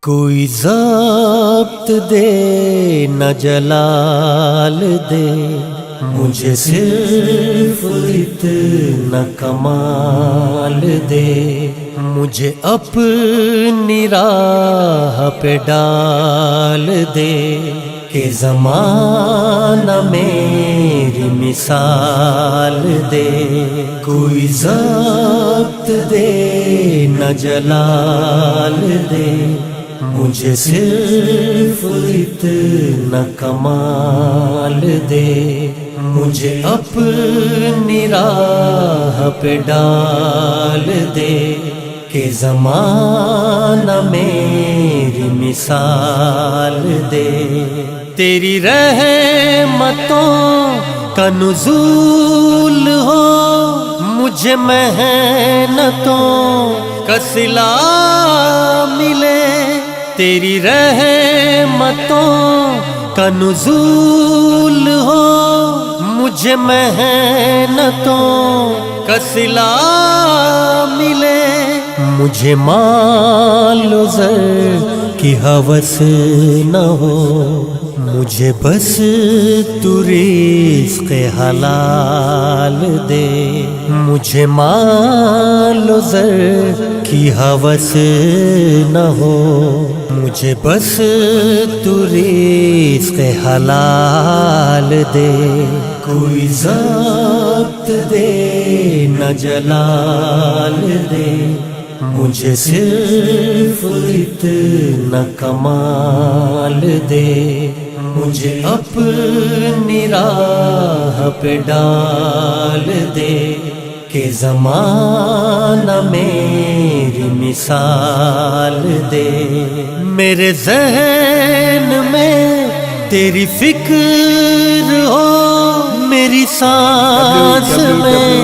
کوئی ضابط دے نہ جلال دے، مجھے صرف اتنا کمال دے، مجھے اپنی راہ پہ ڈال دے کہ زمانہ میری مثال دے۔ کوئی ضابط دے نہ جلال دے، مجھے صرف اتنا کمال دے، مجھے اپنی راہ پہ ڈال دے کہ زمانہ میری مثال دے۔ تیری رحمتوں کا نزول ہو، مجھے محنتوں کا صلہ ملے۔ تیری رحمتوں کا نزول ہو، مجھے محنتوں کا صلہ ملے۔ مجھے مال و زر کی ہوس نہ ہو، مجھے بس تو رزق حلال دے۔ مجھے مال و زر کی ہوس نہ ہو، مجھے بس تو رزق حلال دے۔ کوئی ضابط دے نہ جلال دے، مجھے صرف اتنا کمال دے، مجھے اپنی راہ پہ ڈال دے کہ زمانہ میری مثال دے۔ میرے ذہن میں تیری فکر ہو، میری سانس میں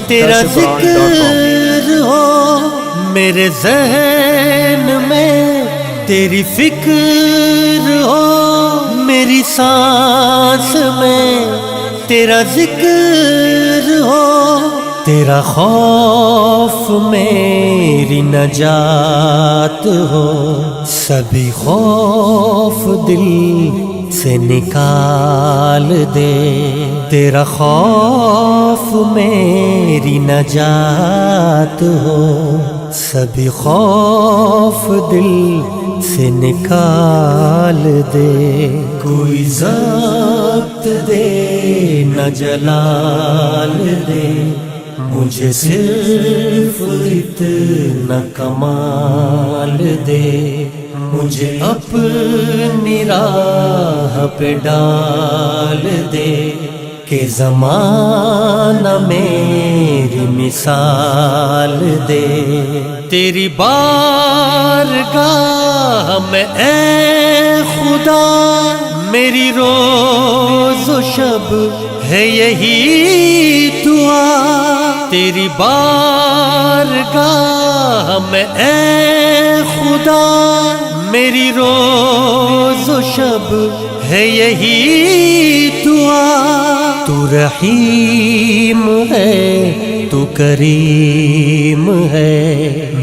تیرا ذکر ہو، میرے ذہن میں تیری فکر ہو، میری سانس میں تیرا ذکر ہو۔ تیرا خوف میری نجات ہو، سبھی خوف دل سے نکال دے۔ تیرا خوف میری نجات ہو، سبھی خوف دل سے نکال دے۔ کوئی ضابط دے نہ جلال دے، مجھے صرف اتنا کمال دے، مجھے اپنی راہ پہ ڈال دے کہ زمانہ میری مثال دے۔ تیری بارگاہ میں اے خدا، میری روز و شب ہے یہی دعا۔ تیری بارگاہ میں اے خدا، میری روز و شب ہے یہی دعا۔ تو رحیم ہے، تو کریم ہے،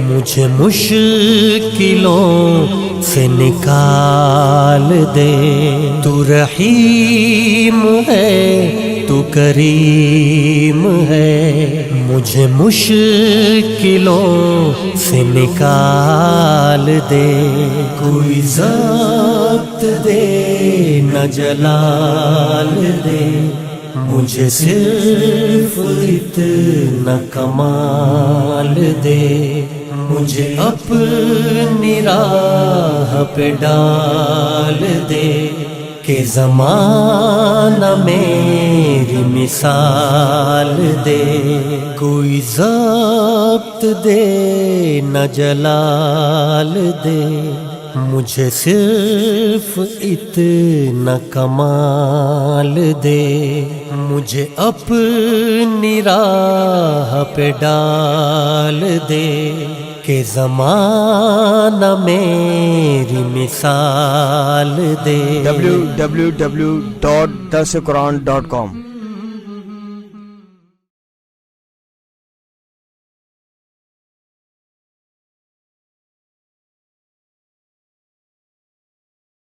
مجھے مشکلوں سے نکال دے۔ تو رحیم ہے، تو کریم ہے، مجھے مشکلوں سے نکال دے۔ کوئی ضابط دے نہ جلال دے، مجھے صرف اتنا کمال دے، مجھے اپنی راہ پہ ڈال دے کہ زمانہ میری مثال دے۔ کوئی ضابط دے نہ جلال دے، مجھے صرف اتنا کمال دے، مجھے اپنی راہ پہ ڈال دے کہ زمانہ میری مثال دے۔ www.dasquran.com